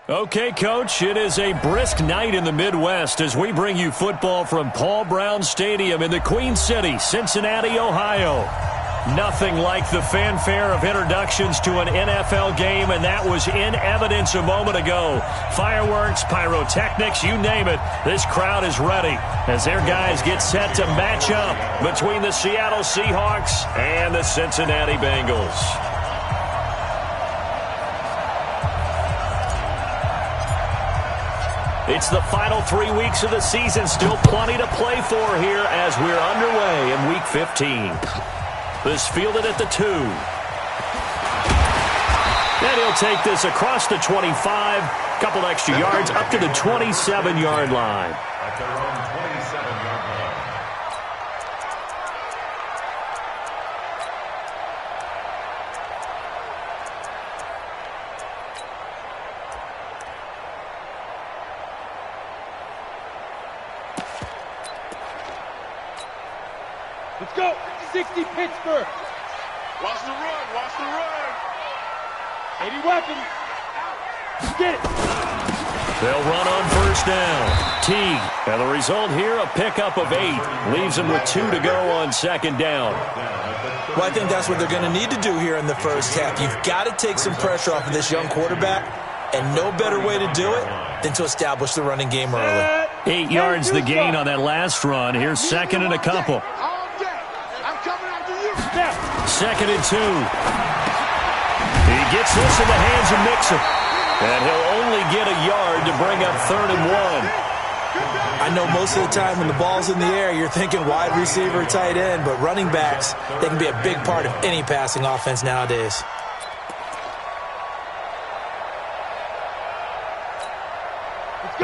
Okay, Coach, it is a brisk night in the Midwest as we bring you football from Paul Brown Stadium in the Queen City, Cincinnati, Ohio. Nothing like the fanfare of introductions to an NFL game, and that was in evidence a moment ago. Fireworks, pyrotechnics, you name it, this crowd is ready as their guys get set to match up between the Seattle Seahawks and the Cincinnati Bengals. It's the final 3 weeks of the season. Still plenty to play for here as we're underway in Week 15. This fielded at the 2. And he'll take this across the 25. Couple extra yards up to the 27-yard line. At their own 27-yard line. Let's go. 60 Pittsburgh. Watch the run. Watch the run. 80 weapons. Get it. They'll run on first down. T. And the result here, a pickup of 8. Leaves them with 2 to go on second down. Well, I think that's what they're going to need to do here in the first half. You've got to take some pressure off of this young quarterback, and no better way to do it than to establish the running game early. 8 yards the gain on that last run. Here's second and a couple. Second and 2. He gets this in the hands of Mixon. And he'll only get a yard to bring up 3rd and 1. I know most of the time when the ball's in the air, you're thinking wide receiver, tight end, but running backs, they can be a big part of any passing offense nowadays.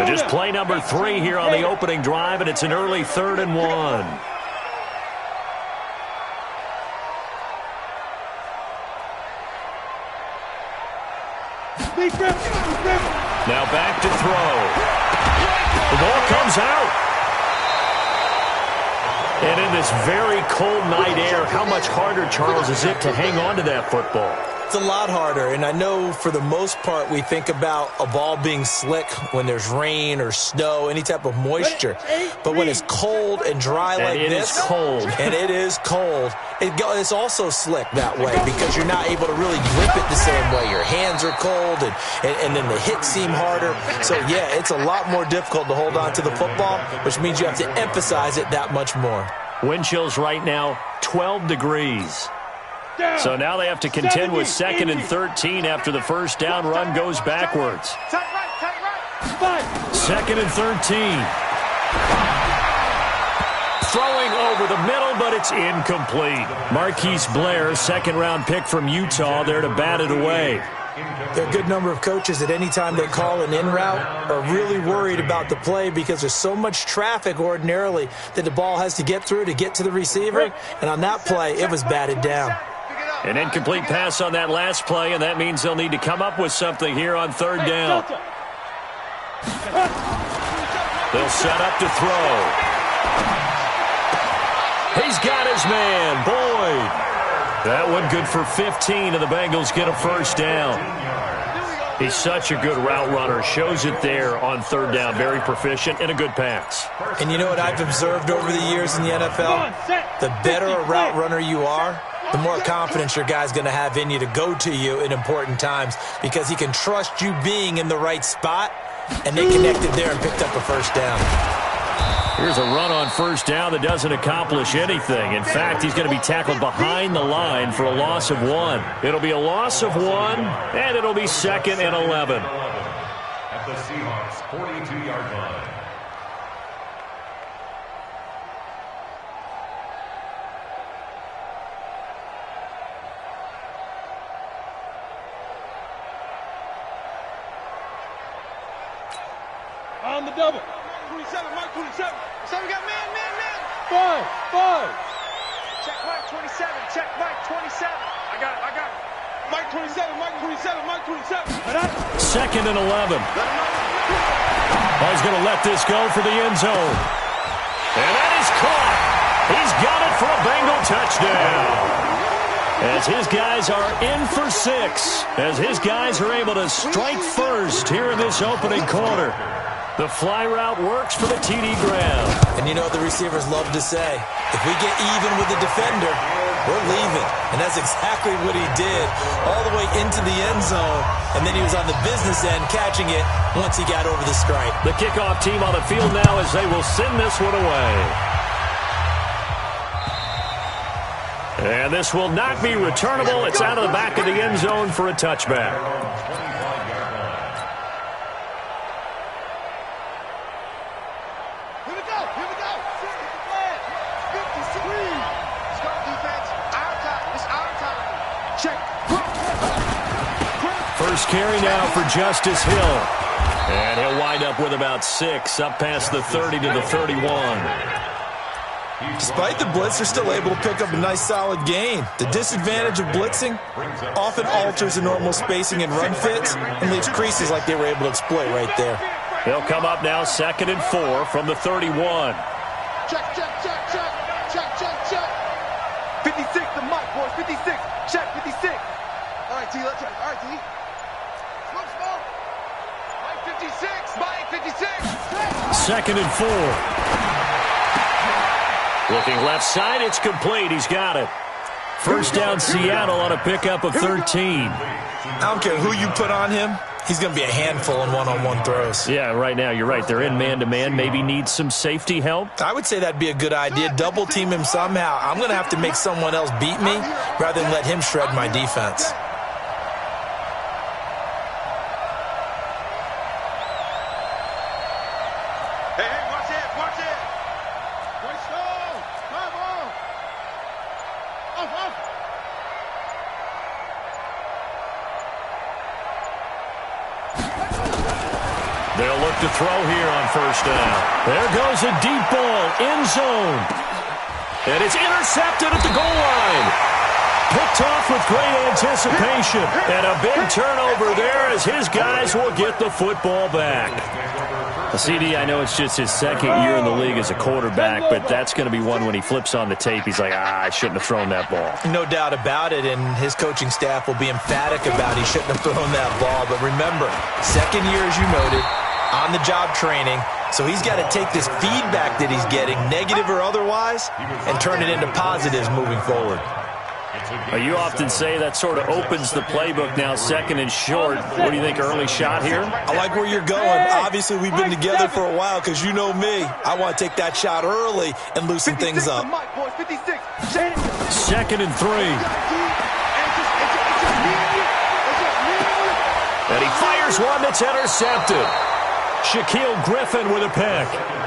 Just play number 3 here on the opening drive, and it's an early 3rd and 1. Now back to throw. The ball comes out. And in this very cold night air, how much harder, Charles, is it to hang on to that football? It's a lot harder, and I know for the most part we think about a ball being slick when there's rain or snow, any type of moisture. But when it's cold and dry like this, and it is cold, it's also slick that way because you're not able to really grip it the same way. Your hands are cold, and then the hits seem harder. So, yeah, it's a lot more difficult to hold on to the football, which means you have to emphasize it that much more. Wind chills right now, 12 degrees. So now they have to contend with 2nd and 13 after the first down run goes backwards. 2nd and 13. Throwing over the middle, but it's incomplete. Marquise Blair, second-round pick from Utah, there to bat it away. There are a good number of coaches at any time they call an in route are really worried about the play because there's so much traffic ordinarily that the ball has to get through to get to the receiver. And on that play, it was batted down. An incomplete pass on that last play, and that means they'll need to come up with something here on 3rd down. They'll set up to throw. He's got his man, Boyd. That one good for 15, and the Bengals get a first down. He's such a good route runner. Shows it there on 3rd down. Very proficient and a good pass. And you know what I've observed over the years in the NFL? The better a route runner you are, the more confidence your guy's going to have in you to go to you in important times because he can trust you being in the right spot, and they connected there and picked up a first down. Here's a run on first down that doesn't accomplish anything. In fact, he's going to be tackled behind the line for a loss of 1. It'll be a loss of 1, and it'll be 2nd and 11. At the Seahawks' 42-yard line. On the double. 27, Mike 27. So we got man. 5. Check Mike 27. Check Mike 27. I got it. Mike 27. 2nd and 11. He's going to let this go for the end zone. And that is caught. He's got it for a Bengal touchdown. as his guys are in for 6, as his guys are able to strike first here in this opening quarter. The fly route works for the TD grab. And you know the receivers love to say, if we get even with the defender, we're leaving. And that's exactly what he did, all the way into the end zone. And then he was on the business end catching it once he got over the stripe. The kickoff team on the field now as they will send this one away. And this will not be returnable. It's out of the back of the end zone for a touchback. First carry now for Justice Hill. And he'll wind up with about 6, up past the 30 to the 31. Despite the blitz, they're still able to pick up a nice solid gain. The disadvantage of blitzing often alters the normal spacing and run fits and leaves creases like they were able to exploit right there. They'll come up now 2nd and 4 from the 31. Check, check, check, check, check, check, check. 56, the mic, boys, 56. Check, 56. All right, T, let's try. All right, T. Smoke, smoke. Mike 56, Mike 56. 2nd and 4. Looking left side, it's complete. He's got it. First down, Seattle on a pickup of 13. I don't care who you put on him. He's going to be a handful in one-on-one throws. Yeah, right now, you're right. They're in man-to-man. Maybe needs some safety help. I would say that'd be a good idea. Double team him somehow. I'm going to have to make someone else beat me rather than let him shred my defense. They'll look to throw here on first down. There goes a deep ball, end zone. And it's intercepted at the goal line. Picked off with great anticipation. And a big turnover there as his guys will get the football back. CD, I know it's just his 2nd year in the league as a quarterback, but that's going to be one when he flips on the tape. He's like, I shouldn't have thrown that ball. No doubt about it, and his coaching staff will be emphatic about he shouldn't have thrown that ball. But remember, 2nd year, as you noted, on-the-job training, so he's got to take this feedback that he's getting, negative or otherwise, and turn it into positives moving forward. You often say that sort of opens the playbook now, 2nd and short. What do you think, early shot here? I like where you're going. Obviously, we've been together for a while because you know me. I want to take that shot early and loosen things up. 2nd and 3. And he fires one that's intercepted. Shaquille Griffin with a pick.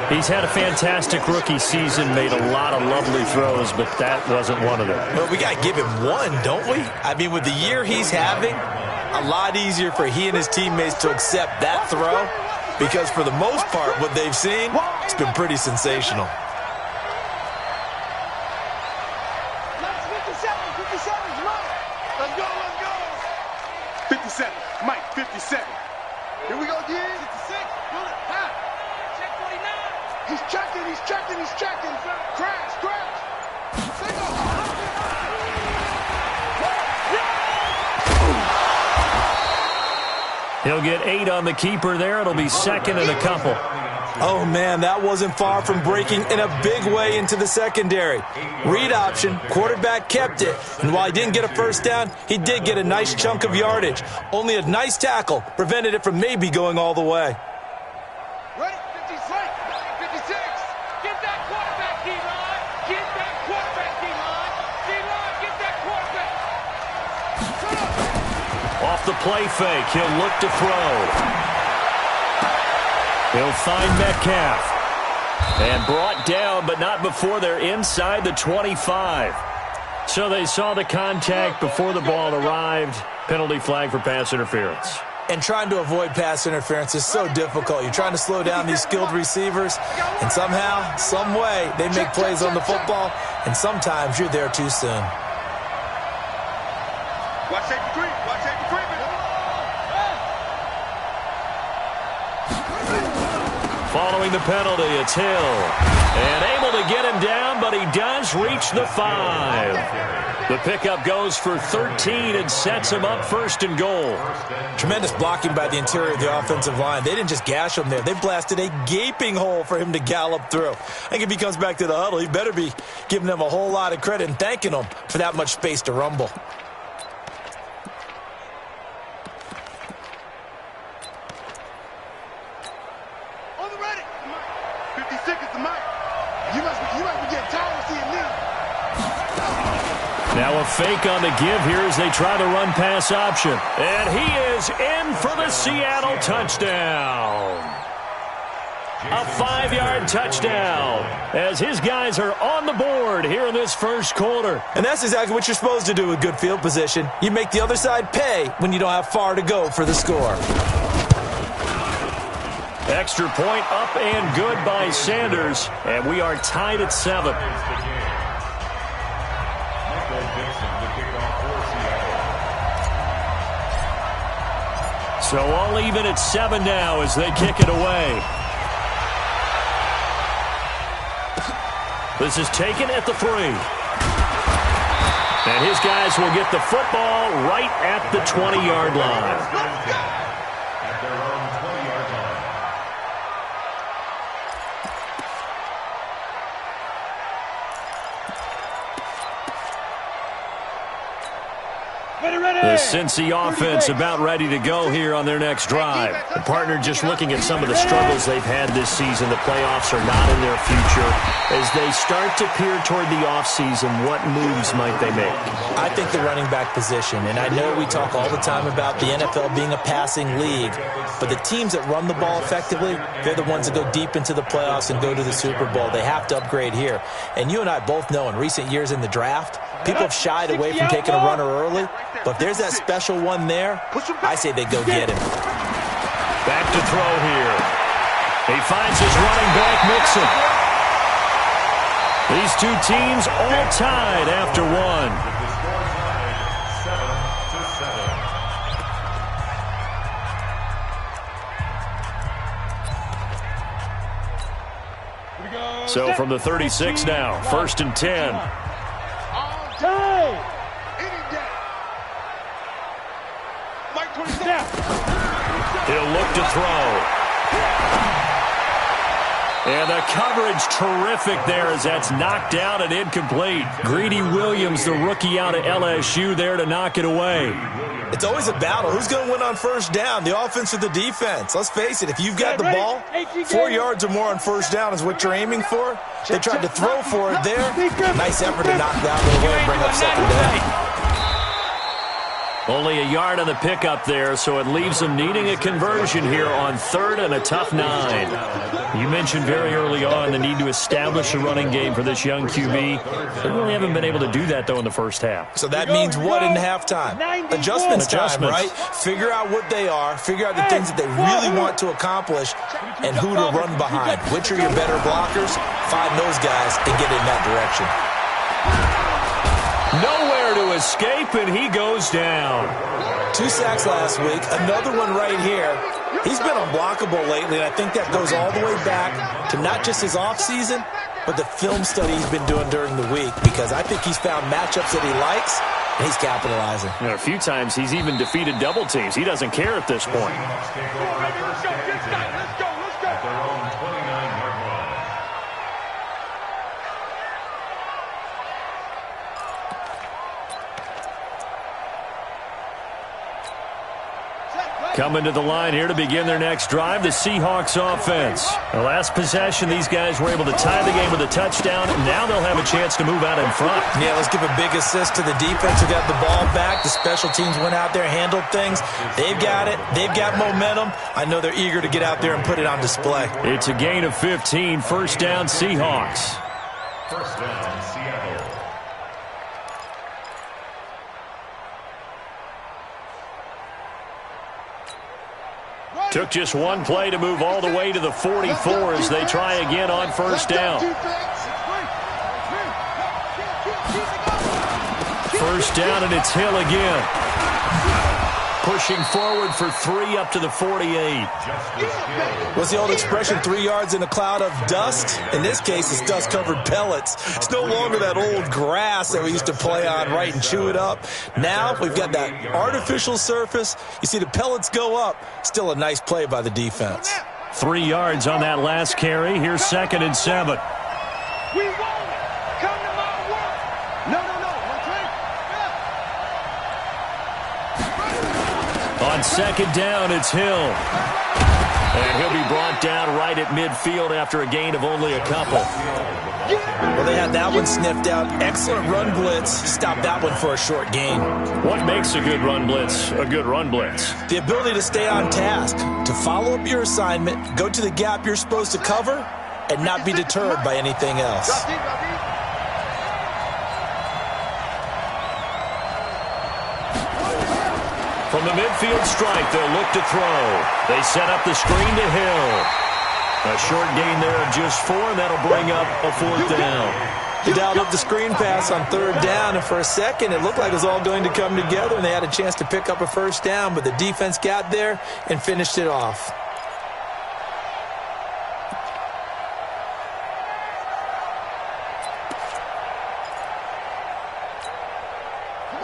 He's had a fantastic rookie season, made a lot of lovely throws, but that wasn't one of them. Well, we got to give him one, don't we? I mean, with the year he's having, a lot easier for he and his teammates to accept that throw because for the most part, what they've seen, it's been pretty sensational. 57, Mike, 57. Here we go, D. 56. Check 49. He's checking, he's checking, he's checking. Crash, crash. He'll get 8 on the keeper there. It'll be 2nd and a couple. Oh, man, that wasn't far from breaking in a big way into the secondary. Read option, quarterback kept it. And while he didn't get a first down, he did get a nice chunk of yardage. Only a nice tackle prevented it from maybe going all the way. Ready? 56. 56. Get that quarterback, D-line. Get that quarterback, D-line. D-line, get that quarterback. Off the play fake, he'll look to throw. He'll find Metcalf. And brought down, but not before they're inside the 25. So they saw the contact before the ball arrived. Penalty flag for pass interference. And trying to avoid pass interference is so difficult. You're trying to slow down these skilled receivers, and somehow, some way, they make plays on the football, and sometimes you're there too soon. Watch safety creep. Watch safety creeping. Following the penalty, it's Hill. And able to get him down, but he does reach the 5. The pickup goes for 13 and sets him up first and goal. Tremendous blocking by the interior of the offensive line. They didn't just gash him there. They blasted a gaping hole for him to gallop through. I think if he comes back to the huddle, he better be giving them a whole lot of credit and thanking them for that much space to rumble. On the ready. 56 is the mic. You must be getting tired of seeing me. Now a fake on the give here as they try the run-pass option. And he is in for the Seattle touchdown. A 5-yard touchdown as his guys are on the board here in this first quarter. And that's exactly what you're supposed to do with good field position. You make the other side pay when you don't have far to go for the score. Extra point up and good by Sanders. And we are tied at 7. So all even at 7 now as they kick it away. This is taken at the 3. And his guys will get the football right at the 20-yard line. At their own 20-yard line. The Cincy offense about ready to go here on their next drive. The partner just looking at some of the struggles they've had this season. The playoffs are not in their future. As they start to peer toward the offseason, what moves might they make? I think the running back position, and I know we talk all the time about the NFL being a passing league, but the teams that run the ball effectively, they're the ones that go deep into the playoffs and go to the Super Bowl. They have to upgrade here. And you and I both know in recent years in the draft, people have shied away from taking a runner early. But if there's that special one there, I say they go get him. Back to throw here. He finds his running back, Mixon. These two teams all tied after one. The score tied 7-7. So from the 36 now, 1st and 10. Time. He'll look to throw. And the coverage terrific there as that's knocked down and incomplete. Greedy Williams, the rookie out of LSU, there to knock it away. It's always a battle. Who's going to win on first down, the offense or the defense? Let's face it, if you've got the ball, 4 yards or more on first down is what you're aiming for. They tried to throw for it there. Nice effort to knock down the way and bring up second down. Only a yard on the pickup there, so it leaves them needing a conversion here on 3rd and a tough 9. You mentioned very early on the need to establish a running game for this young QB. They really haven't been able to do that, though, in the first half. So that means what in halftime? Adjustments time, right? Figure out what they are, figure out the things that they really want to accomplish, and who to run behind. Which are your better blockers? Find those guys and get in that direction. Nowhere to escape, and he goes down. 2 sacks last week, another one right here. He's been unblockable lately, and I think that goes all the way back to not just his offseason, but the film study he's been doing during the week, because I think he's found matchups that he likes, and he's capitalizing. And a few times he's even defeated double teams. He doesn't care at this point. At their own 29-yard line. Coming to the line here to begin their next drive, the Seahawks offense. The last possession, these guys were able to tie the game with a touchdown. Now they'll have a chance to move out in front. Yeah, let's give a big assist to the defense who got the ball back. The special teams went out there, handled things. They've got it. They've got momentum. I know they're eager to get out there and put it on display. It's a gain of 15, 1st down Seahawks. 1st down, Seattle. Took just one play to move all the way to the 44 as they try again on 1st down. 1st down, and it's Hill again. pushing forward for 3 up to the 48. What's the old expression, 3 yards in a cloud of dust? In this case, it's dust-covered pellets. It's no longer that old grass that we used to play on, right, and chew it up. Now we've got that artificial surface. You see the pellets go up. Still a nice play by the defense. 3 yards on that last carry. Here's 2nd and 7. We want it. Come to my work. No. On 2nd down, it's Hill. And he'll be brought down right at midfield after a gain of only a couple. Well, they had that one sniffed out. Excellent run blitz. Stopped that one for a short gain. What makes a good run blitz a good run blitz? The ability to stay on task, to follow up your assignment, go to the gap you're supposed to cover, and not be deterred by anything else. From the midfield strike, they'll look to throw. They set up the screen to Hill. A short gain there of just 4, and that'll bring up a 4th down. He dialed up the screen pass on 3rd down, and for a second, it looked like it was all going to come together, and they had a chance to pick up a 1st down, but the defense got there and finished it off.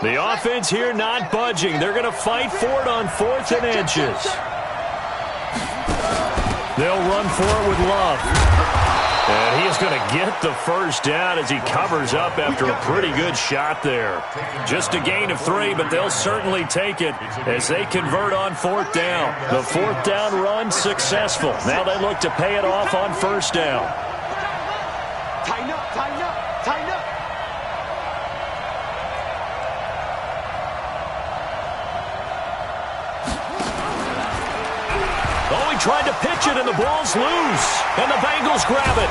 The offense here not budging. They're going to fight for it on 4th and inches. They'll run for it with Love. And he is going to get the 1st down as he covers up after a pretty good shot there. Just a gain of 3, but they'll certainly take it as they convert on 4th down. The 4th down run successful. Now they look to pay it off on 1st down. Tighten up, tighten up, tighten up. Oh, he tried to pitch it, and the ball's loose. And the Bengals grab it.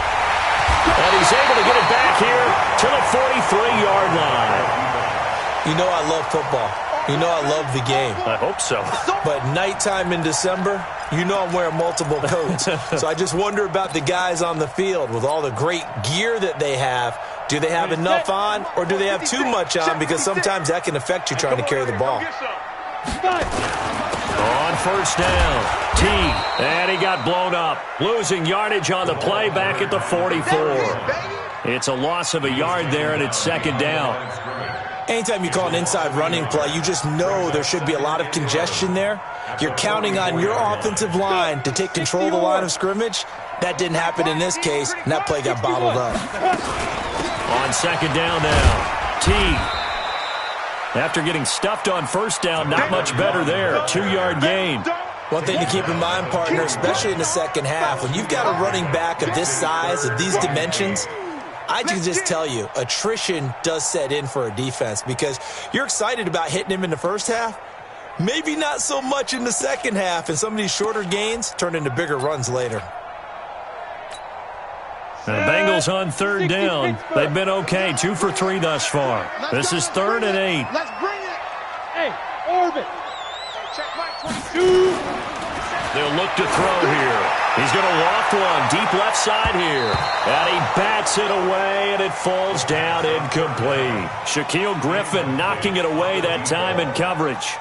And he's able to get it back here to the 43-yard line. You know I love football. You know I love the game. I hope so. But nighttime in December, you know I'm wearing multiple coats. So I just wonder about the guys on the field with all the great gear that they have. Do they have enough on, or do they have too much on? Because sometimes that can affect you trying to carry the ball. On 1st down, T, and he got blown up. Losing yardage on the play back at the 44. It's a loss of a yard there, and it's 2nd down. Anytime you call an inside running play, you just know there should be a lot of congestion there. You're counting on your offensive line to take control of the line of scrimmage. That didn't happen in this case, and that play got bottled up. On 2nd down now, T. After getting stuffed on 1st down, not much better there. 2-yard gain. One thing to keep in mind, partner, especially in the second half, when you've got a running back of this size, of these dimensions, I can just tell you, attrition does set in for a defense because you're excited about hitting him in the first half. Maybe not so much in the second half, and some of these shorter gains turn into bigger runs later. The Bengals on 3rd down. They've been okay, 2 for 3 thus far. This is 3rd and 8. Let's bring it. Hey, orbit. Check right 22. They'll look to throw here. He's going to loft one deep left side here. And he bats it away, and it falls down incomplete. Shaquille Griffin knocking it away that time in coverage.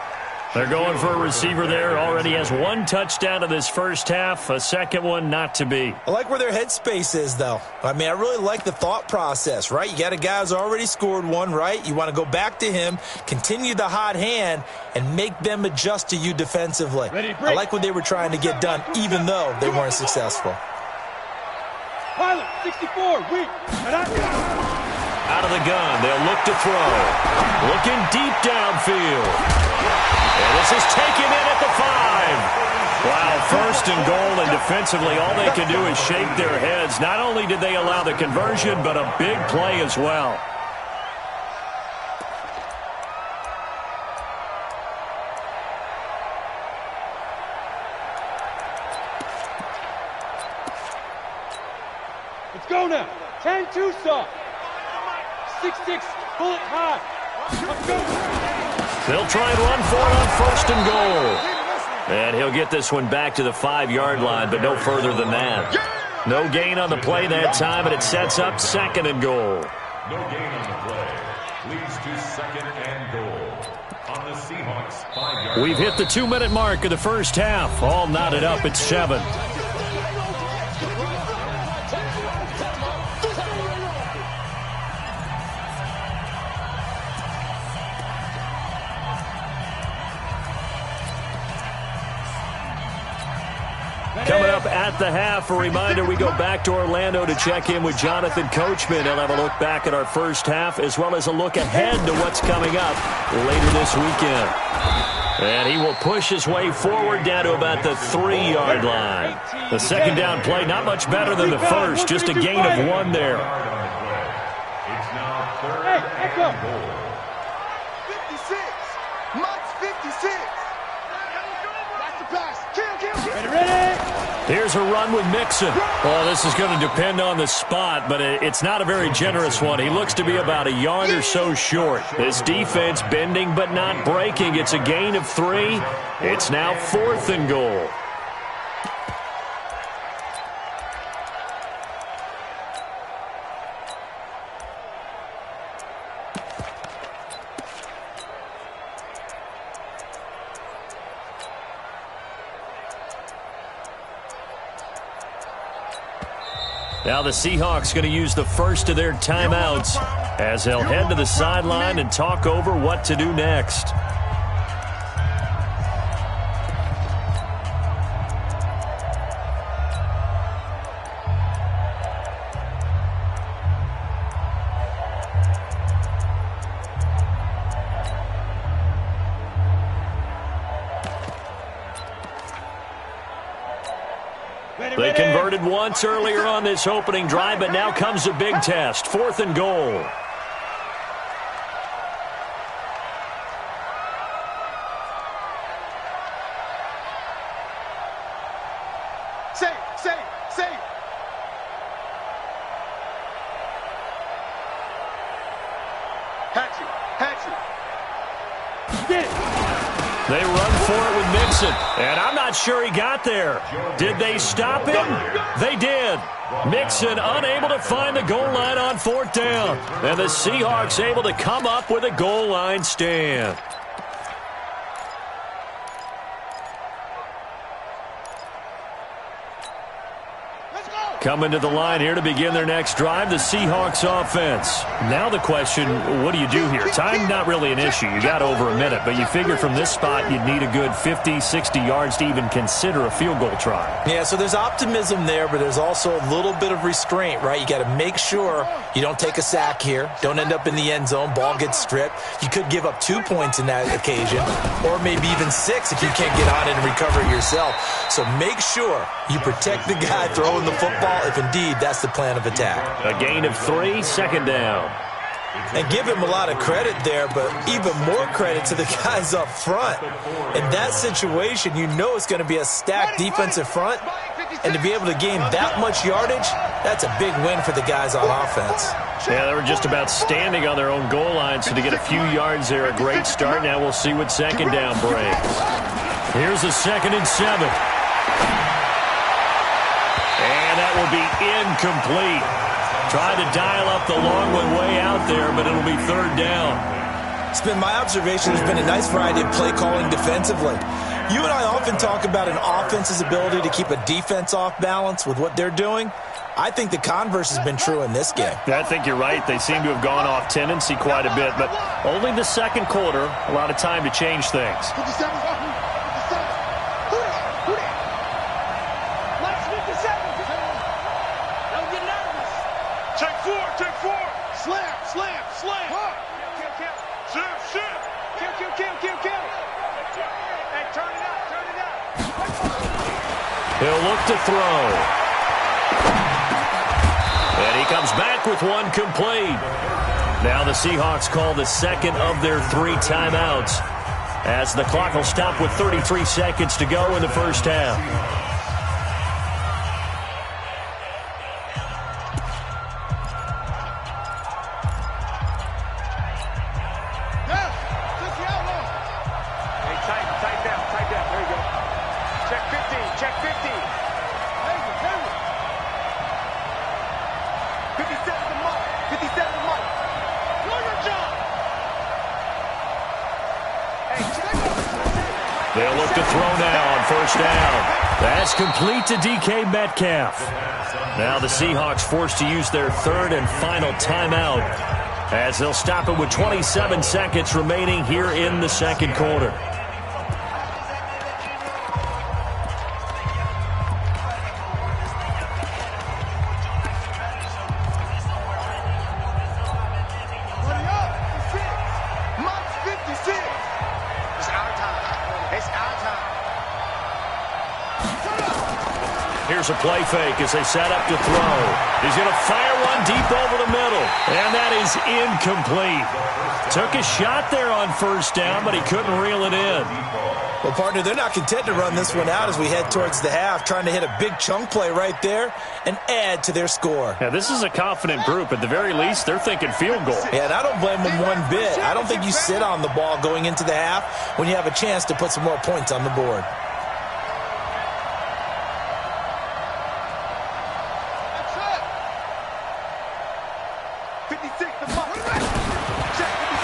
They're going for a receiver there. Already has 1 touchdown in this first half. A second one not to be. I like where their headspace is, though. I mean, I really like the thought process, right? You got a guy who's already scored 1, right? You want to go back to him, continue the hot hand, and make them adjust to you defensively. I like what they were trying to get done, even though they weren't successful. Pilot, 64, weak. Out of the gun, they'll look to throw. Looking deep downfield. And this is taken in at the 5. Wow, 1st and goal, and defensively all they can do is shake their heads. Not only did they allow the conversion, but a big play as well. Let's go now. 10-2 soft. 6-6, bullet high. Let's go. They'll try and run for it on 1st and goal. And he'll get this one back to the 5-yard line, but no further than that. No gain on the play that time, and it sets up 2nd and goal. No gain on the play. Leads to 2nd and goal. On the the Seahawks 5-yard line. We've hit the 2-minute mark of the first half. All knotted up at 7. Coming up at the half, a reminder, we go back to Orlando to check in with Jonathan Coachman. He'll have a look back at our first half as well as a look ahead to what's coming up later this weekend. And he will push his way forward down to about the 3-yard line. The second down play, not much better than the first, just a gain of 1 there. It's now 3rd and goal. 56. Mike's 56. That's the pass. Kill. Ready? Here's a run with Mixon. Well, this is going to depend on the spot, but it's not a very generous one. He looks to be about a yard or so short. This defense bending but not breaking. It's a gain of 3. It's now 4th and goal. Now the Seahawks going to use the first of their timeouts as they'll head to the sideline and talk over what to do next. They converted once earlier on this opening drive, but now comes a big test. 4th and goal. Safe. Hatchet. Get it. They run for it with Mixon, and I'm not sure he got there. Did they stop him? They did. Mixon unable to find the goal line on 4th down, and the Seahawks able to come up with a goal line stand. Coming to the line here to begin their next drive, the Seahawks offense. Now the question, what do you do here? Time not really an issue. You got over a minute, but you figure from this spot you'd need a good 50, 60 yards to even consider a field goal try. Yeah, so there's optimism there, but there's also a little bit of restraint, right? You got to make sure you don't take a sack here. Don't end up in the end zone. Ball gets stripped. You could give up 2 points in that occasion, or maybe even 6 if you can't get on it and recover it yourself. So make sure you protect the guy throwing the football if indeed that's the plan of attack. A gain of 3, 2nd down. And give him a lot of credit there, but even more credit to the guys up front. In that situation, you know it's going to be a stacked defensive front, and to be able to gain that much yardage, that's a big win for the guys on offense. Yeah, they were just about standing on their own goal line, so to get a few yards there, a great start. Now we'll see what 2nd down brings. Here's a 2nd and 7. And that will be incomplete. Trying to dial up the long one way out there, but it'll be 3rd down. It's been my observation. There's been a nice variety of play calling defensively. You and I often talk about an offense's ability to keep a defense off balance with what they're doing. I think the converse has been true in this game. I think you're right. They seem to have gone off tendency quite a bit, but only the 2nd quarter, a lot of time to change things. 57. Slam. Kill. Hey, turn it out. He'll look to throw. And he comes back with one complete. Now the Seahawks call the 2nd of their 3 timeouts as the clock will stop with 33 seconds to go in the first half. Hey, They'll look to throw now on first down. That's complete to DK Metcalf. Now the Seahawks forced to use their third and final timeout as they'll stop it with 27 seconds remaining here in the second quarter. Here's a play fake as they set up to throw. He's going to fire one deep over the middle, and that is incomplete. Took a shot there on first down, but he couldn't reel it in. Well, partner, they're not content to run this one out as we head towards the half, trying to hit a big chunk play right there and add to their score. Yeah, this is a confident group. At the very least, they're thinking field goal. Yeah, and I don't blame them one bit. I don't think you sit on the ball going into the half when you have a chance to put some more points on the board.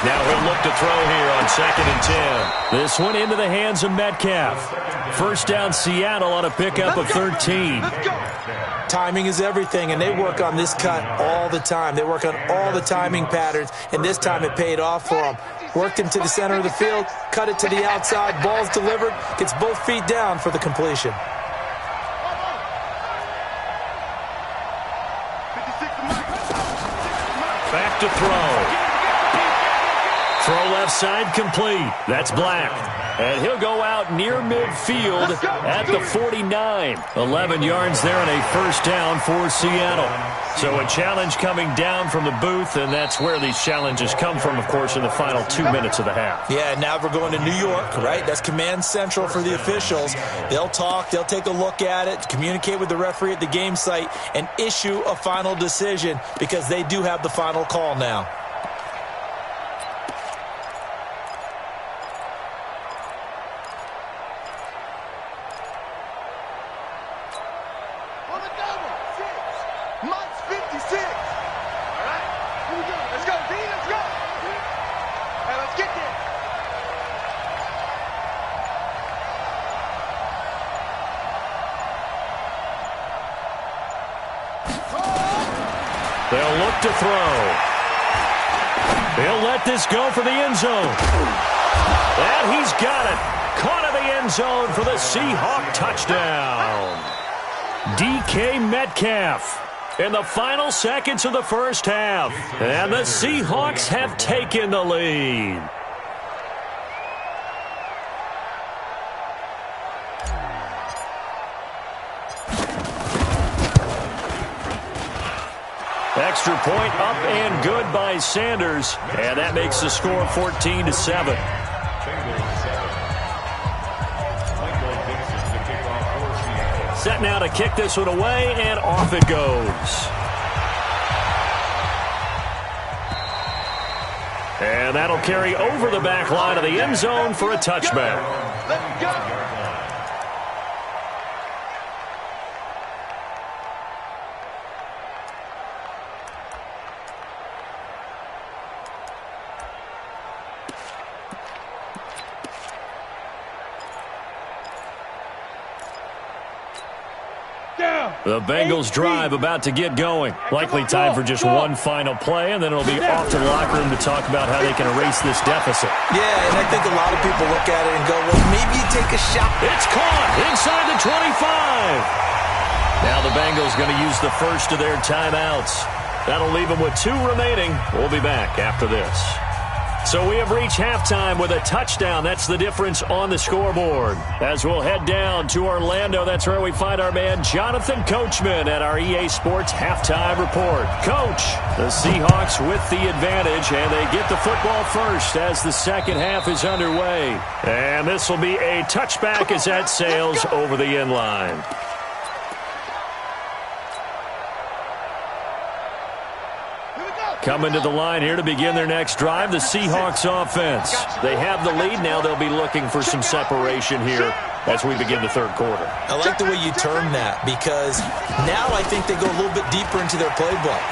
Now he'll look to throw here on 2nd and 10. This one into the hands of Metcalf. First down Seattle on a pickup of 13. Timing is everything, and they work on this cut all the time. They work on all the timing patterns, and this time it paid off for them. Worked him to the center of the field, cut it to the outside, ball's delivered, gets both feet down for the completion. Back to throw. Throw left side complete. That's Black. And he'll go out near midfield at the 49. 11 yards there and a first down for Seattle. So a challenge coming down from the booth, and that's where these challenges come from, of course, in the final 2 minutes of the half. Yeah, now we're going to New York, right? That's command central for the officials. They'll talk, they'll take a look at it, communicate with the referee at the game site, and issue a final decision because they do have the final call now. They'll look to throw. He'll let this go for the end zone. And he's got it. Caught in the end zone for the Seahawk touchdown. DK Metcalf in the final seconds of the first half. And the Seahawks have taken the lead. Extra point up and good by Sanders. And that makes the score 14-7. Set now to kick this one away, and off it goes. And that'll carry over the back line of the end zone for a touchback. Let's go. The Bengals drive about to get going. Likely time for just one final play, and then it'll be off to the locker room to talk about how they can erase this deficit. Yeah, and I think a lot of people look at it and go, well, maybe you take a shot. It's caught inside the 25. Now the Bengals going to use the first of their timeouts. That'll leave them with 2 remaining. We'll be back after this. So we have reached halftime with a touchdown. That's the difference on the scoreboard. As we'll head down to Orlando, that's where we find our man Jonathan Coachman at our EA Sports Halftime Report. Coach, the Seahawks with the advantage, and they get the football first as the second half is underway. And this will be a touchback as that sails over the end line. Coming to the line here to begin their next drive, the Seahawks offense. They have the lead. Now they'll be looking for some separation here as we begin the third quarter. I like the way you term that because now I think they go a little bit deeper into their playbook.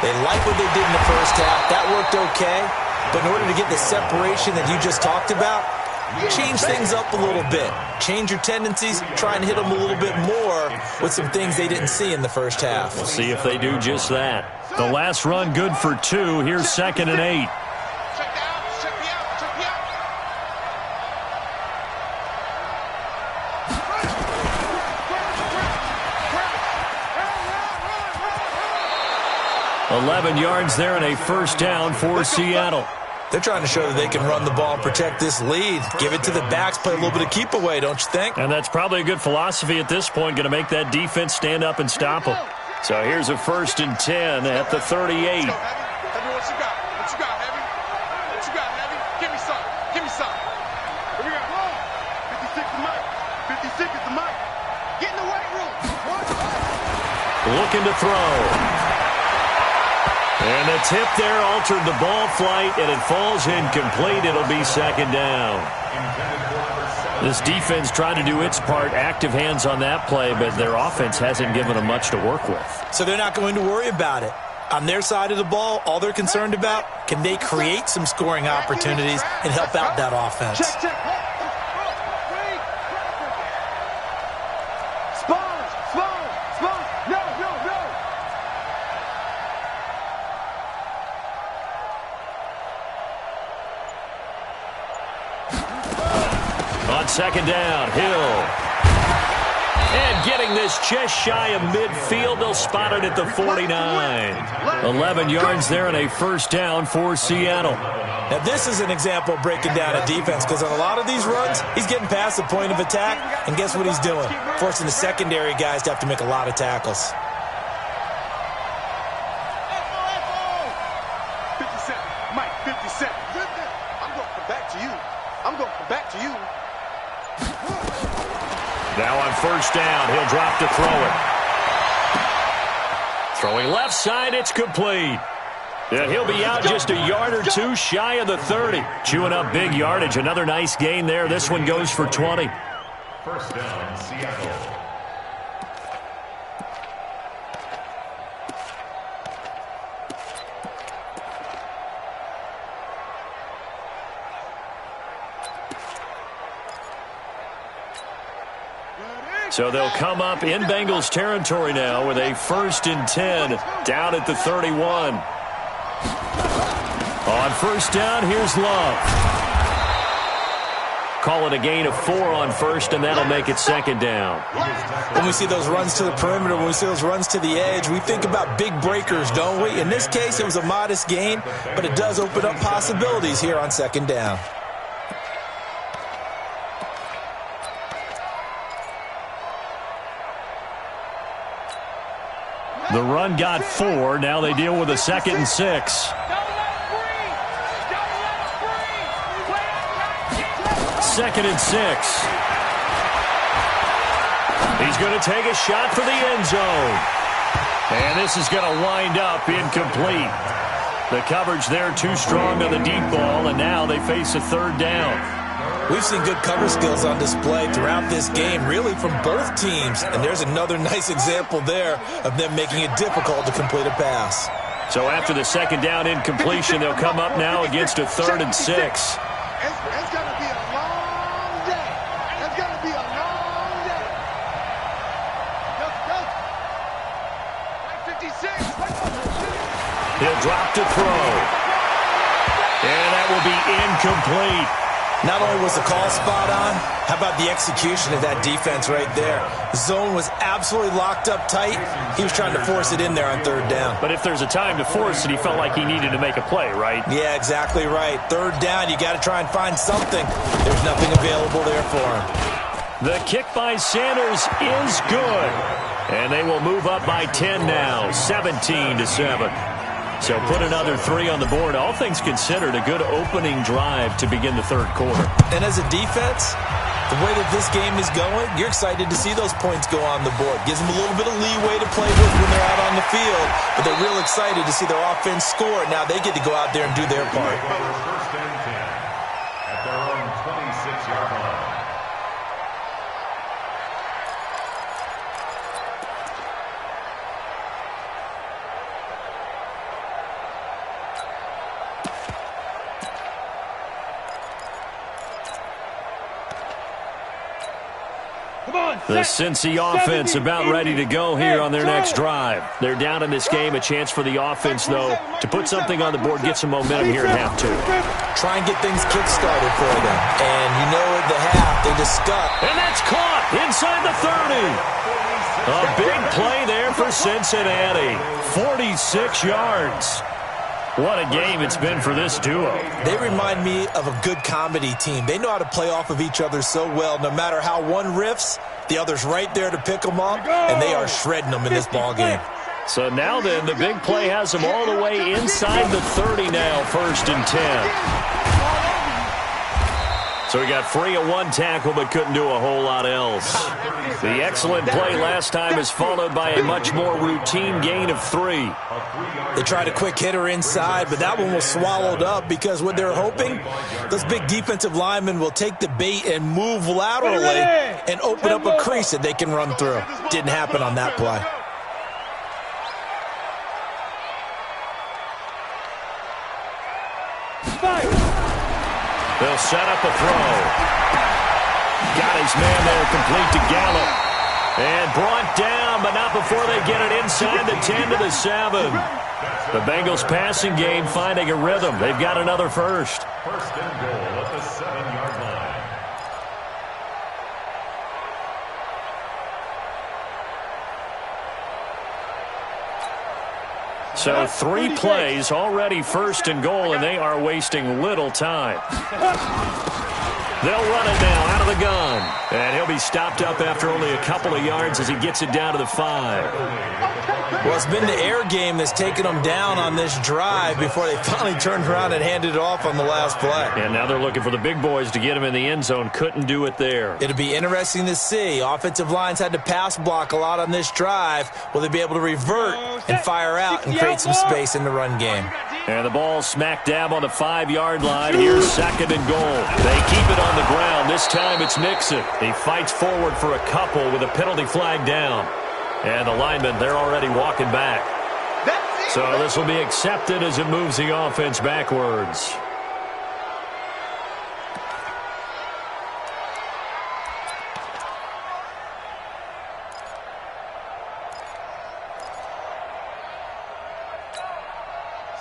They like what they did in the first half. That worked okay. But in order to get the separation that you just talked about, change things up a little bit. Change your tendencies, try and hit them a little bit more with some things they didn't see in the first half. We'll see if they do just that. The last run good for 2. Here's 2nd and 8. Check me out. 11 yards there and a first down for Seattle. They're trying to show that they can run the ball and protect this lead. Give it to the backs, play a little bit of keep away, don't you think? And that's probably a good philosophy at this point, going to make that defense stand up and stop them. So here's a 1st and 10 at the 38. Heavy, what you got? What you got, Heavy? What you got, Heavy? Give me some. Here we go. 56 is Mike. 56 is the Mike. Get in the weight room. Looking to throw. And the tip there altered the ball flight, and it falls incomplete. It'll be 2nd down. This defense tried to do its part, active hands on that play, but their offense hasn't given them much to work with. So they're not going to worry about it. On their side of the ball, all they're concerned about, can they create some scoring opportunities and help out that offense? Check. Spawn. No. On 2nd down, Hill. And getting this just shy of midfield, they'll spot it at the 49. 11 yards there and a first down for Seattle. Now, this is an example of breaking down a defense, because on a lot of these runs, he's getting past the point of attack, and guess what he's doing? Forcing the secondary guys to have to make a lot of tackles. 57. Mike, 57. I'm going to come back to you. Now on 1st down, he'll drop to throw it. Throwing left side, it's complete. Yeah, he'll be out just a yard or 2 shy of the 30. Chewing up big yardage. Another nice gain there. This one goes for 20. First down, Seattle. So they'll come up in Bengals territory now with a 1st and 10 down at the 31. On 1st down, here's Love. Call it a gain of 4 on 1st, and that'll make it 2nd down. When we see those runs to the perimeter, when we see those runs to the edge, we think about big breakers, don't we? In this case, it was a modest gain, but it does open up possibilities here on 2nd down. The run got 4. Now they deal with a 2nd and 6. 2nd and 6. He's going to take a shot for the end zone. And this is going to wind up incomplete. The coverage there too strong on the deep ball, and now they face a 3rd down. We've seen good cover skills on display throughout this game, really from both teams. And there's another nice example there of them making it difficult to complete a pass. So after the 2nd down incompletion, they'll come up now against a 3rd and 6. It's going to be a long day. It's going to be a long day. Go. 56. He'll drop to throw. And that will be incomplete. Not only was the call spot on, how about the execution of that defense right there? The zone was absolutely locked up tight. He was trying to force it in there on 3rd down. But if there's a time to force it, he felt like he needed to make a play, right? Yeah, exactly right. 3rd down, you got to try and find something. There's nothing available there for him. The kick by Sanders is good. And they will move up by 10 now, 17-7. So put another 3 on the board. All things considered, a good opening drive to begin the 3rd quarter. And as a defense, the way that this game is going, you're excited to see those points go on the board. Gives them a little bit of leeway to play with when they're out on the field, but they're real excited to see their offense score. Now they get to go out there and do their part. First and 10 at their own 26-yard line. The Cincy offense about ready to go here on their next drive. They're down in this game. A chance for the offense, though, to put something on the board, get some momentum here at half 2. Try and get things kick-started for them. And you know at the half, they just stuck. And that's caught inside the 30. A big play there for Cincinnati. 46 yards. What a game it's been for this duo. They remind me of a good comedy team. They know how to play off of each other so well. No matter how one riffs, the other's right there to pick them up, and they are shredding them in this ball game. So now then, the big play has them all the way inside the 30 now, 1st and 10. So he got free of one tackle but couldn't do a whole lot else. The excellent play last time is followed by a much more routine gain of 3. They tried a quick hitter inside, but that one was swallowed up because what they're hoping, those big defensive linemen will take the bait and move laterally and open up a crease that they can run through. Didn't happen on that play. They'll set up a throw. Got his man there, complete to Gallup. And brought down, but not before they get it inside the 10 to the 7. The Bengals passing game finding a rhythm. They've got another first. 1st and goal at the 7-yard line. So 3 plays, already 1st and goal, and they are wasting little time. They'll run it now out of the gun. And he'll be stopped up after only a couple of yards as he gets it down to the 5. Well, it's been the air game that's taken them down on this drive before they finally turned around and handed it off on the last play. And now they're looking for the big boys to get him in the end zone. Couldn't do it there. It'll be interesting to see. Offensive lines had to pass block a lot on this drive. Will they be able to revert and fire out and create some space in the run game? And the ball smack dab on the 5-yard line. Here's 2nd and goal. They keep it on the ground. This time it's Mixon. He fights forward for a couple with a penalty flag down. And the linemen, they're already walking back. So this will be accepted as it moves the offense backwards.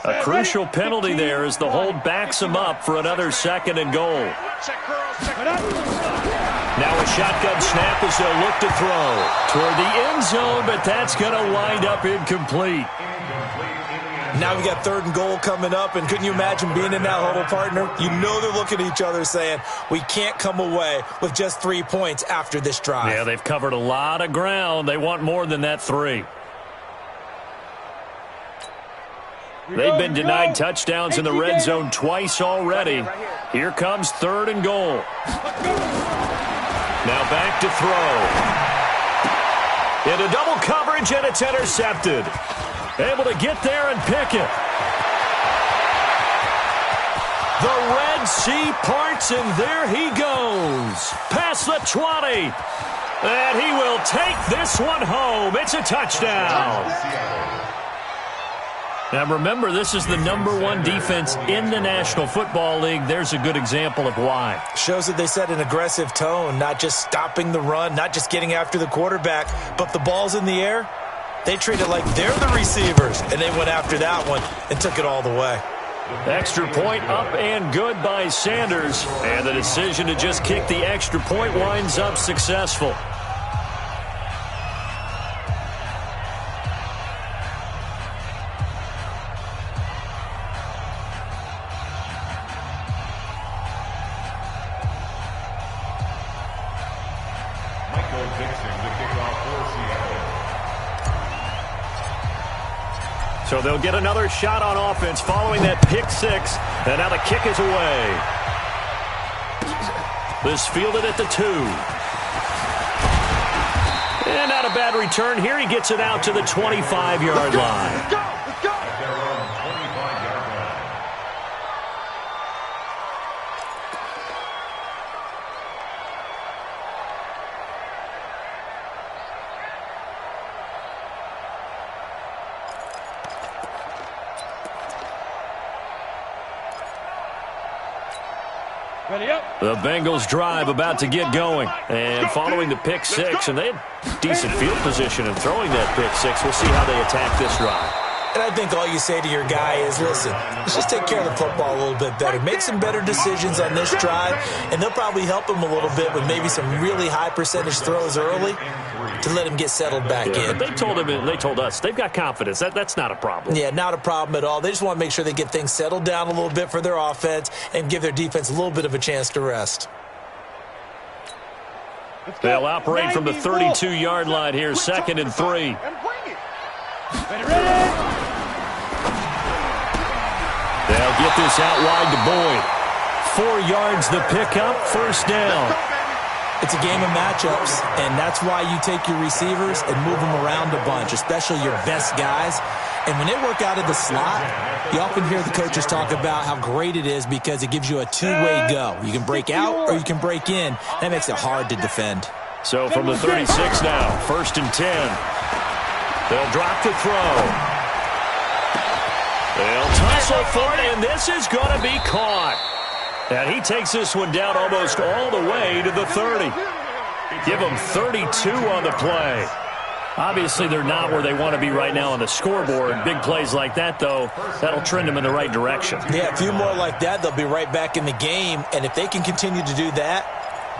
A crucial penalty there as the hold backs him up for another 2nd and goal. Now a shotgun snap as they'll look to throw toward the end zone, but that's going to wind up incomplete. Now we got 3rd and goal coming up, and couldn't you imagine being in that huddle, partner? You know they're looking at each other saying, we can't come away with just 3 points after this drive. Yeah, they've covered a lot of ground. They want more than that 3. They've been denied touchdowns in the red zone twice already. Here comes 3rd and goal. Now back to throw. Into double coverage, and it's intercepted. Able to get there and pick it. The Red Sea parts, and there he goes. Past the 20. And he will take this one home. It's a touchdown. Now remember, this is the #1 defense in the National Football League. There's a good example of why. Shows that they set an aggressive tone, not just stopping the run, not just getting after the quarterback, but the ball's in the air. They treat it like they're the receivers, and they went after that one and took it all the way. Extra point up and good by Sanders. And the decision to just kick the extra point winds up successful. So they'll get another shot on offense following that pick 6. And now the kick is away. This fielded at the 2. And not a bad return. Here he gets it out to the 25-yard line. Let's go! At their own 25-yard line. The Bengals drive about to get going. And following the pick six, and they had decent field position in throwing that pick six. We'll see how they attack this drive. And I think all you say to your guy is, listen, let's just take care of the football a little bit better. Make some better decisions on this drive, and they'll probably help him a little bit with maybe some really high percentage throws early to let him get settled back in. But they told him, and they told us, they've got confidence. That's not a problem. Yeah, not a problem at all. They just want to make sure they get things settled down a little bit for their offense and give their defense a little bit of a chance to rest. They'll operate from the 32-yard line here, 2nd and 3. They'll get this out wide to Boyd. 4 yards the pickup, 1st down. It's a game of matchups, and that's why you take your receivers and move them around a bunch, especially your best guys. And when they work out of the slot, you often hear the coaches talk about how great it is because it gives you a two-way go. You can break out or you can break in. That makes it hard to defend. So from the 36 now, 1st and 10. They'll drop to throw. They'll tussle for it, and this is going to be caught. And he takes this one down almost all the way to the 30. Give them 32 on the play. Obviously, they're not where they want to be right now on the scoreboard. Big plays like that, though, that'll trend them in the right direction. Yeah, a few more like that, they'll be right back in the game. And if they can continue to do that,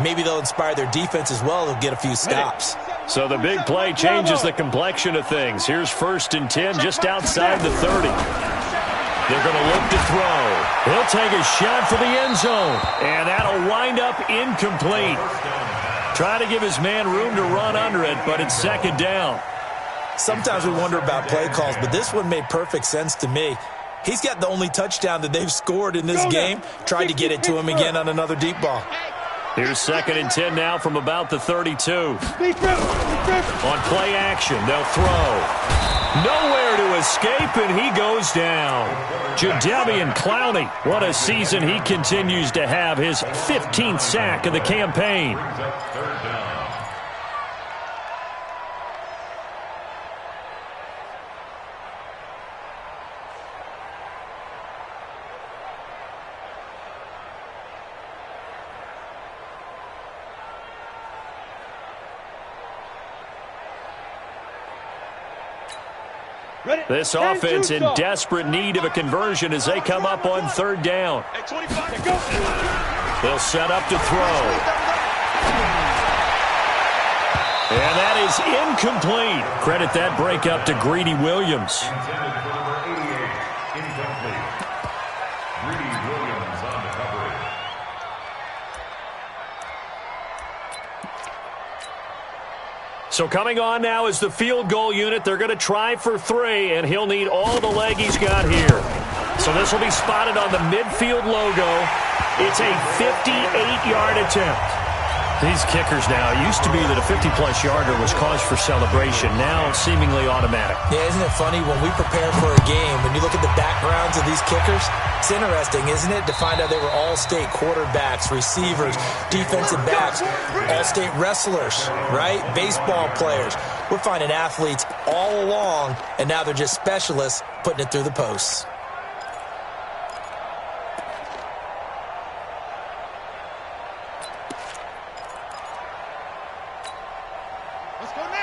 maybe they'll inspire their defense as well. They'll get a few stops. So the big play changes the complexion of things. Here's 1st and 10 just outside the 30. They're going to look to throw. He'll take a shot for the end zone. And that'll wind up incomplete. Try to give his man room to run under it, but it's 2nd down. Sometimes we wonder about play calls, but this one made perfect sense to me. He's got the only touchdown that they've scored in this game. Tried to get it to him again on another deep ball. Here's 2nd and 10 now from about the 32. On play action, they'll throw. Nowhere to escape, and he goes down. Jadeveon Clowney, what a season he continues to have. His 15th sack of the campaign. This offense in desperate need of a conversion as they come up on 3rd down. They'll set up to throw. And that is incomplete. Credit that breakup to Greedy Williams. So coming on now is the field goal unit. They're going to try for 3, and he'll need all the leg he's got here. So this will be spotted on the midfield logo. It's a 58-yard attempt. These kickers now, it used to be that a 50-plus yarder was cause for celebration. Now seemingly automatic. Yeah, isn't it funny when we prepare for a game, when you look at the backgrounds of these kickers, it's interesting, isn't it, to find out they were all-state quarterbacks, receivers, defensive backs, all-state wrestlers, right? Baseball players. We're finding athletes all along, and now they're just specialists putting it through the posts.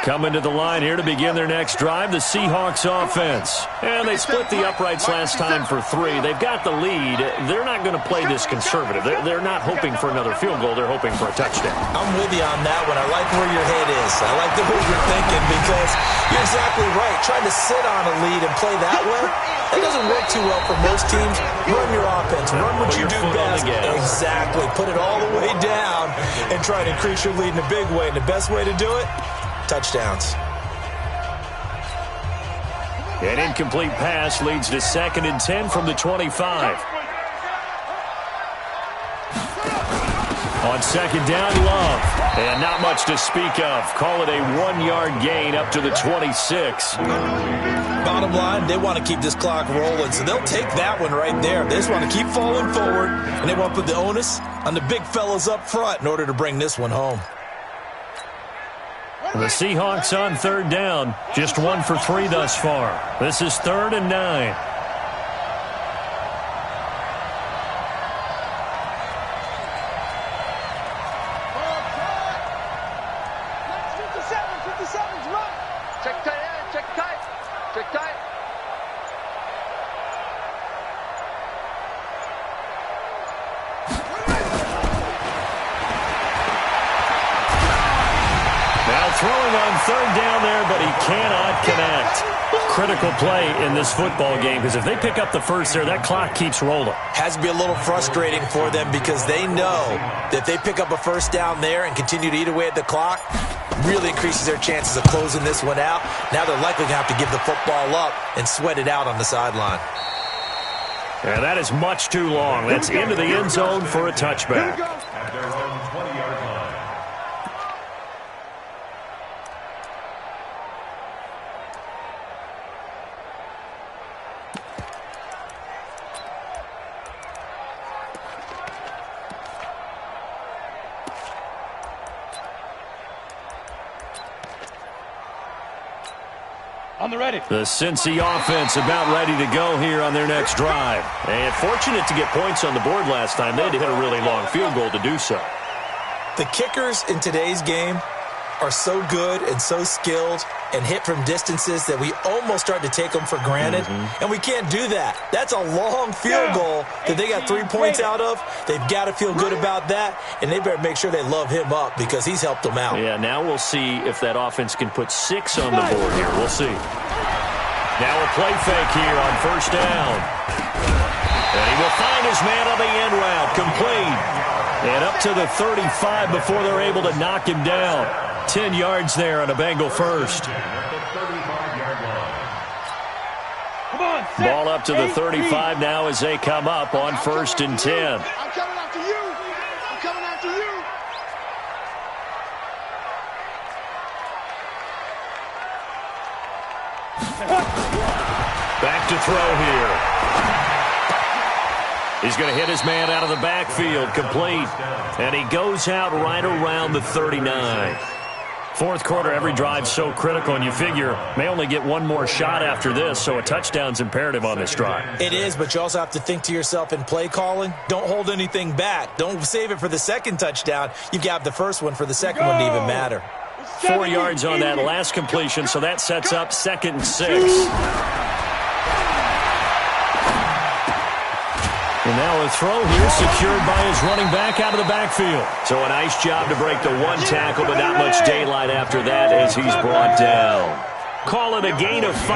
Coming to the line here to begin their next drive, the Seahawks offense. And they split the uprights last time for 3. They've got the lead. They're not going to play this conservative. They're not hoping for another field goal. They're hoping for a touchdown. I'm with you on that one. I like where your head is. I like the way you're thinking because you're exactly right. Trying to sit on a lead and play that way, that doesn't work too well for most teams. Run your offense. Run what you do best. Exactly. Put it all the way down and try to increase your lead in a big way. And the best way to do it, touchdowns. An incomplete pass leads to 2nd and 10 from the 25. On 2nd down, Love. And not much to speak of. Call it a 1-yard gain up to the 26. Bottom line, they want to keep this clock rolling, so they'll take that one right there. They just want to keep falling forward, and they want to put the onus on the big fellas up front in order to bring this one home. The Seahawks on 3rd down. Just 1 for 3 thus far. This is 3rd and 9. third down there, but he cannot connect. Critical play in this football game, because if they pick up the first there, that clock keeps rolling. Has to be a little frustrating for them because they know that if they pick up a first down there and continue to eat away at the clock, really increases their chances of closing this one out. Now they're likely going to have to give the football up and sweat it out on the sideline. And that is much too long. That's into the end zone for a touchback. At their own 20-yard line. On the ready. The Cincy offense about ready to go here on their next drive. And fortunate to get points on the board last time. They had to hit a really long field goal to do so. The kickers in today's game are so good and so skilled and hit from distances that we almost start to take them for granted. And we can't do that. That's a long field goal that they got 3 points out of. They've got to feel good about that, and they better make sure they love him up because he's helped them out. Yeah, now we'll see if that offense can put 6 on the board here. We'll see. Now a play fake here on first down. And he will find his man on the end route, complete. And up to the 35 before they're able to knock him down. 10 yards there on a Bengal first. Ball up to the 35 now as they come up on 1st and 10. I'm coming after you. I'm coming after you. Back to throw here. He's going to hit his man out of the backfield, complete. And he goes out right around the 39. Fourth quarter, every drive so critical, and you figure may only get one more shot after this, so a touchdown's imperative on this drive. It is, but you also have to think to yourself in play calling, don't hold anything back. Don't save it for the second touchdown. You've got the first one for the second one to even matter. 4 yards on that last completion, so that sets up 2nd and 6. And now a throw here secured by his running back out of the backfield. So a nice job to break the one tackle, but not much daylight after that as he's brought down. Call it a gain of 5,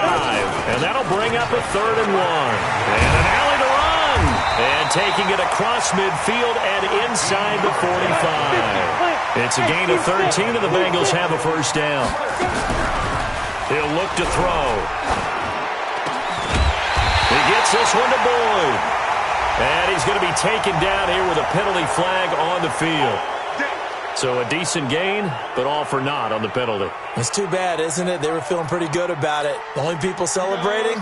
and that'll bring up a 3rd and 1. And an alley to run. And taking it across midfield and inside the 45. It's a gain of 13, and the Bengals have a first down. He'll look to throw. He gets this one to Boyd. And he's going to be taken down here with a penalty flag on the field. So a decent gain, but all for naught on the penalty. It's too bad, isn't it? They were feeling pretty good about it. The only people celebrating,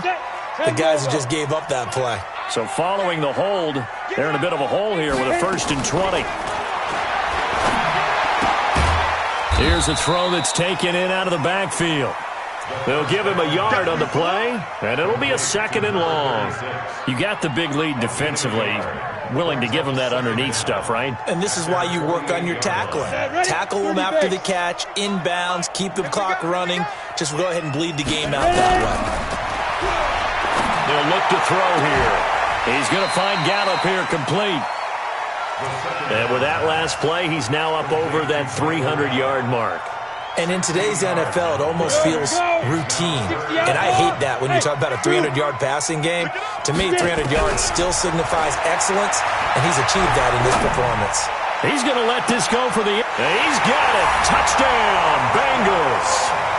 the guys who just gave up that play. So following the hold, they're in a bit of a hole here with a 1st and 20. Here's a throw that's taken in out of the backfield. They'll give him a yard on the play, and it'll be a 2nd and long. You got the big lead defensively, willing to give him that underneath stuff, right? And this is why you work on your tackling. Tackle them after the catch, inbounds, keep the clock running. Just go ahead and bleed the game out that way. They'll look to throw here. He's going to find Gallup here complete. And with that last play, he's now up over that 300-yard mark. And in today's NFL, it almost feels routine. And I hate that when you talk about a 300-yard passing game. To me, 300 yards still signifies excellence, and he's achieved that in this performance. He's going to let this go for the... He's got it. Touchdown, Bengals.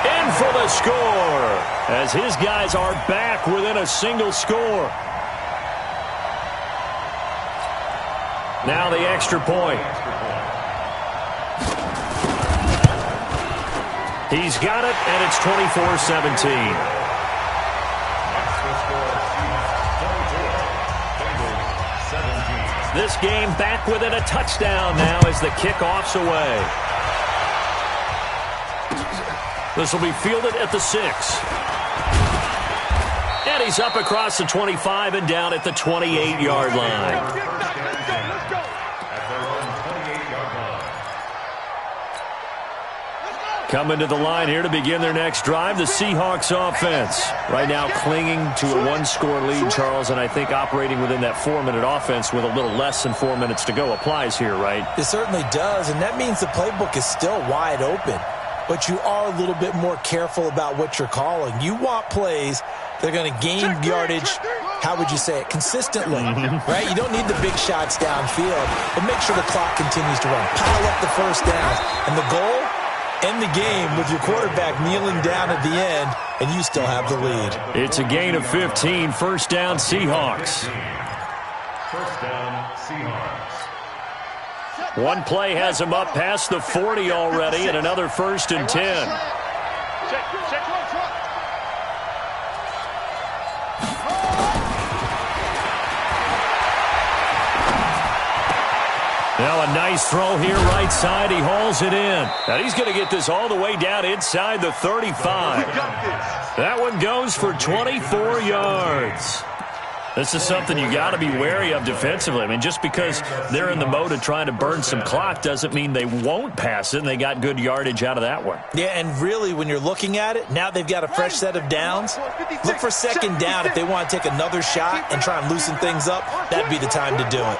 In for the score, as his guys are back within a single score. Now the extra point. He's got it, and it's 24-17. This game back within a touchdown now as the kickoff's away. This will be fielded at the 6. And he's up across the 25 and down at the 28-yard line. Coming to the line here to begin their next drive, the Seahawks offense. Right now clinging to a 1-score lead, Charles, and I think operating within that 4-minute offense with a little less than 4 minutes to go applies here, right? It certainly does, and that means the playbook is still wide open. but you are a little bit more careful about what you're calling. You want plays that are going to gain yardage, how would you say it, consistently, right? You don't need the big shots downfield, but make sure the clock continues to run. Pile up the first downs. And the goal, end the game with your quarterback kneeling down at the end, and you still have the lead. It's a gain of 15, first down Seahawks. First down, Seahawks. One play has him up past the 40 already, and another first and 10. Now a nice throw here right side. He hauls it in. Now he's going to get this all the way down inside the 35. That one goes for 24 yards. This is something you got to be wary of defensively. I mean, just because they're in the mode of trying to burn some clock doesn't mean they won't pass it, and they got good yardage out of that one. Yeah, and really, when you're looking at it, now they've got a fresh set of downs. Look for second down if they want to take another shot and try and loosen things up. That'd be the time to do it.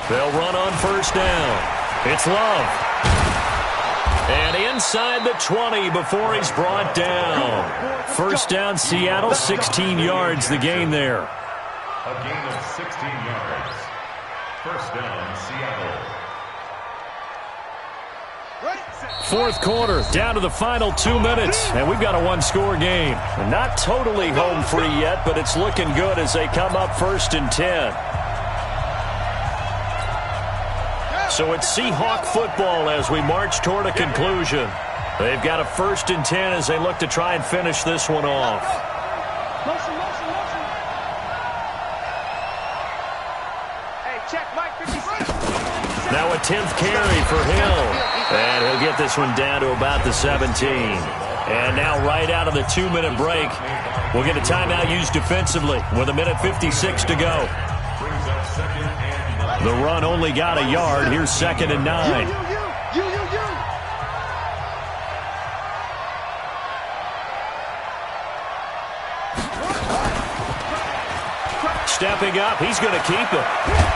They'll run on first down. It's Love. And inside the 20 before he's brought down. First down, Seattle, 16 yards the gain there. A gain of 16 yards. First down, Seattle. Fourth quarter, down to the final 2 minutes, and we've got a one-score game. Not totally home free yet, but it's looking good as they come up first and 10. So it's Seahawk football as we march toward a conclusion. They've got a first and 10 as they look to try and finish this one off. Motion. Hey, check Mike 56. Now a 10th carry for Hill. And he'll get this one down to about the 17. And now right out of the 2-minute break, we'll get a timeout used defensively with 1:56 to go. The run only got a yard. Here's 2nd and 9. Stepping up, he's going to keep it.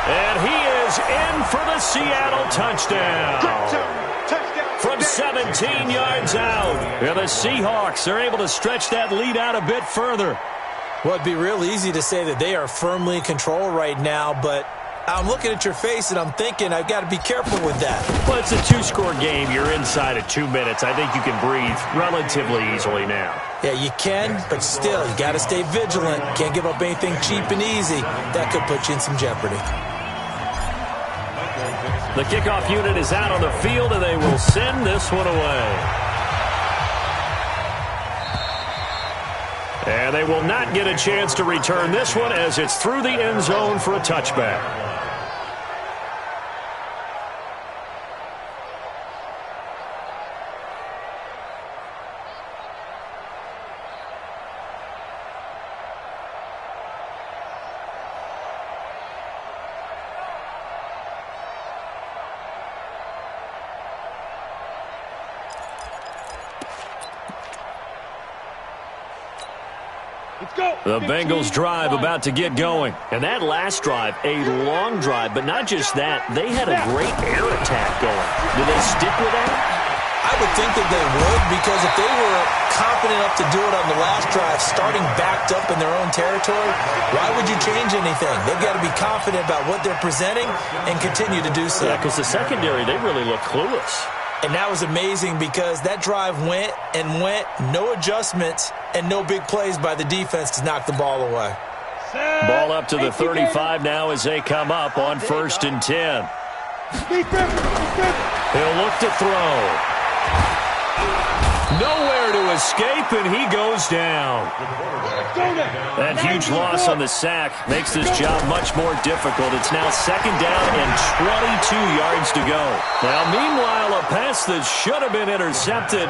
And he is in for the Seattle touchdown. From 17 yards out. And the Seahawks are able to stretch that lead out a bit further. Well, it'd be real easy to say that they are firmly in control right now, but I'm looking at your face and I'm thinking I've got to be careful with that. Well, it's a 2-score game. You're inside of 2 minutes. I think you can breathe relatively easily now. Yeah, you can, but still, you got to stay vigilant. Can't give up anything cheap and easy. That could put you in some jeopardy. The kickoff unit is out on the field, and they will send this one away. And they will not get a chance to return this one as it's through the end zone for a touchback. The Bengals drive about to get going. And that last drive, a long drive, but not just that. They had a great air attack going. Do they stick with that? I would think that they would, because if they were confident enough to do it on the last drive, starting backed up in their own territory, why would you change anything? They've got to be confident about what they're presenting and continue to do so. Yeah, because the secondary, they really look clueless. And that was amazing because that drive went, no adjustments, and no big plays by the defense to knock the ball away. Ball up to the 35 now as they come up on first and 10. He'll look to throw. Nowhere to escape, and he goes down. That huge loss on the sack makes this job much more difficult. It's now 2nd down and 22 yards to go. Now, meanwhile, a pass that should have been intercepted,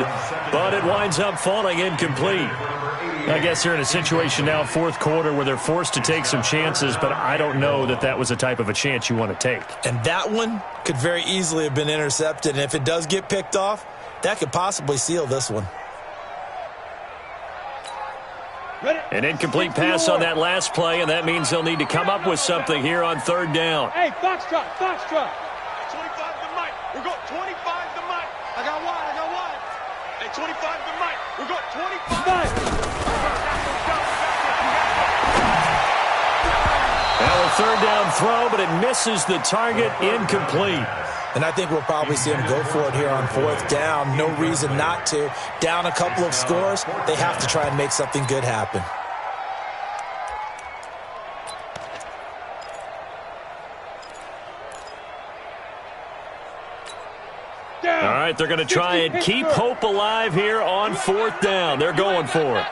but it winds up falling incomplete. I guess they're in a situation now, 4th quarter, where they're forced to take some chances, but I don't know that that was the type of a chance you want to take. And that one could very easily have been intercepted, and if it does get picked off, that could possibly seal this one. An incomplete pass on that last play, and that means they'll need to come up with something here on 3rd down. Hey, Foxtrot. Hey, 25 to Mike. We're going 25. Now a third down throw, but it misses the target, incomplete. And I think we'll probably see him go for it here on fourth down. No reason not to. Down a couple of scores, they have to try and make something good happen. All right, they're going to try and keep hope alive here on fourth down. They're going for it.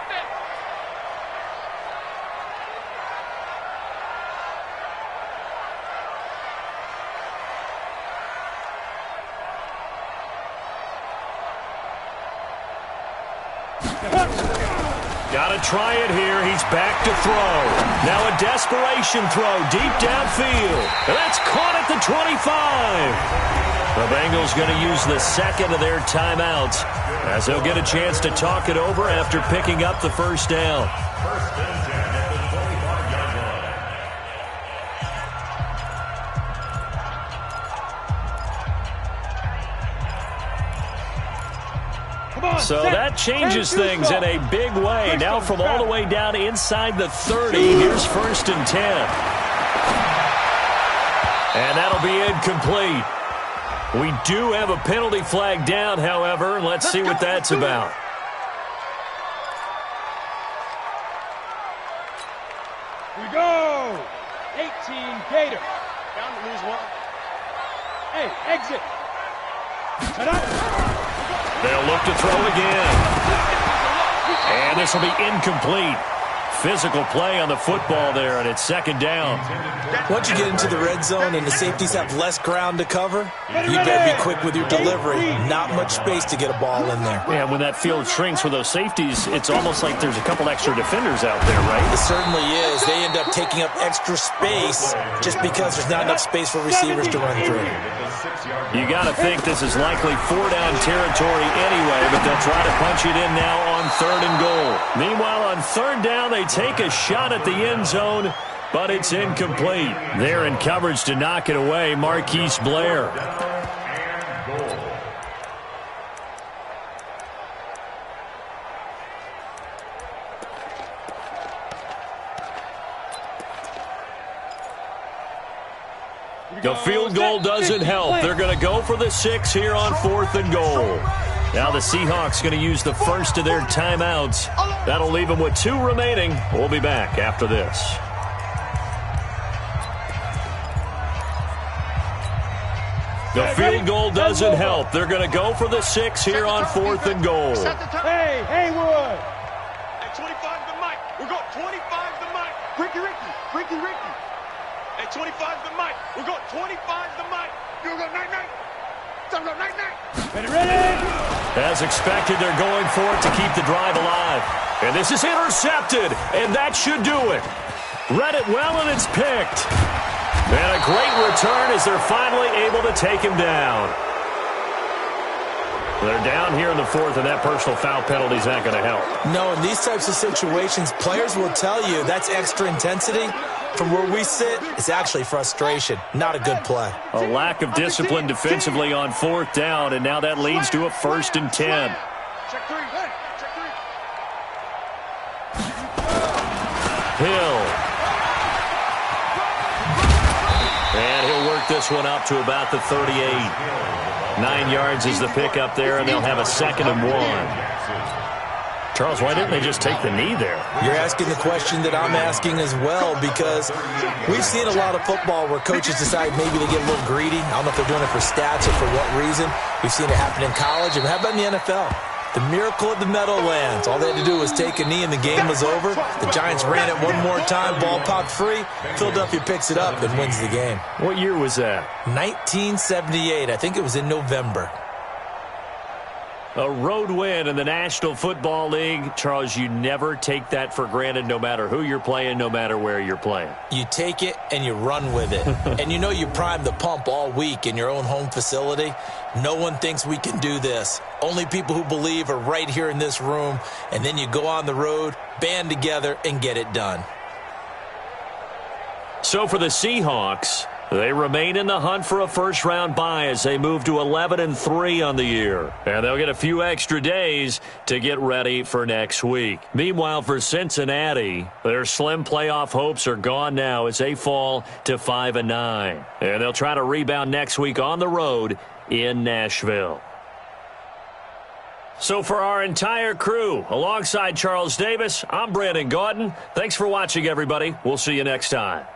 Got to try it here. He's back to throw. Now a desperation throw deep downfield. That's caught at the 25. The Bengals going to use the second of their timeouts as they'll get a chance to talk it over after picking up the first down. First and 10 at the 25-yard line. So that changes things in a big way. Now from all the way down inside the 30, here's first and 10. And that'll be incomplete. We do have a penalty flag down, however. Let's see what that's about. Here we go. 18 Gator. Down to lose one. Hey, exit. Shut up. They'll look to throw again. And this will be incomplete. Physical play on the football there, and it's second down. Once you get into the red zone and the safeties have less ground to cover, you better be quick with your delivery. Not much space to get a ball in there. Yeah, when that field shrinks for those safeties, it's almost like there's a couple extra defenders out there, right? It certainly is. They end up taking up extra space just because there's not enough space for receivers to run through. You got to think this is likely four-down territory anyway, but they'll try to punch it in now on third and goal. Meanwhile, on third down, they take a shot at the end zone, but it's incomplete. They're in coverage to knock it away, Marquise Blair. The field goal doesn't help. They're going to go for the 6 here on fourth and goal. Now the Seahawks going to use the first of their timeouts. That'll leave them with 2 remaining. We'll be back after this. The field goal doesn't help. They're going to go for the 6 here on fourth and goal. Hey, Haywood. At 25 to Mike. We're going 25 to Mike. Ricky. At 25 to Mike. We're going 25 to Mike. You're going night. Ready. As expected, they're going for it to keep the drive alive. And this is intercepted, and that should do it. Read it well, and it's picked. And a great return as they're finally able to take him down. They're down here in the fourth, and that personal foul penalty is not going to help. No, in these types of situations, players will tell you that's extra intensity. From where we sit, it's actually frustration. Not a good play. A lack of discipline defensively on fourth down, and now that leads to a first and 10. Check 3. Hill. And he'll work this one up to about the 38. 9 yards is the pickup there, and they'll have a 2nd and 1. Charles, why didn't they just take the knee there? You're asking the question that I'm asking as well, because we've seen a lot of football where coaches decide maybe they get a little greedy. I don't know if they're doing it for stats or for what reason. We've seen it happen in college. And how about in the NFL? The miracle of the Meadowlands. All they had to do was take a knee and the game was over. The Giants ran it one more time. Ball popped free. Philadelphia picks it up and wins the game. What year was that? 1978. I think it was in November. A road win in the National Football League. Charles, you never take that for granted no matter who you're playing, no matter where you're playing. You take it and you run with it. And you know you primed the pump all week in your own home facility. No one thinks we can do this. Only people who believe are right here in this room. And then you go on the road, band together, and get it done. So for the Seahawks, They remain in the hunt for a first-round bye as they move to 11-3 on the year. And they'll get a few extra days to get ready for next week. Meanwhile, for Cincinnati, their slim playoff hopes are gone now as they fall to 5-9. And they'll try to rebound next week on the road in Nashville. So for our entire crew, alongside Charles Davis, I'm Brandon Gaudin. Thanks for watching, everybody. We'll see you next time.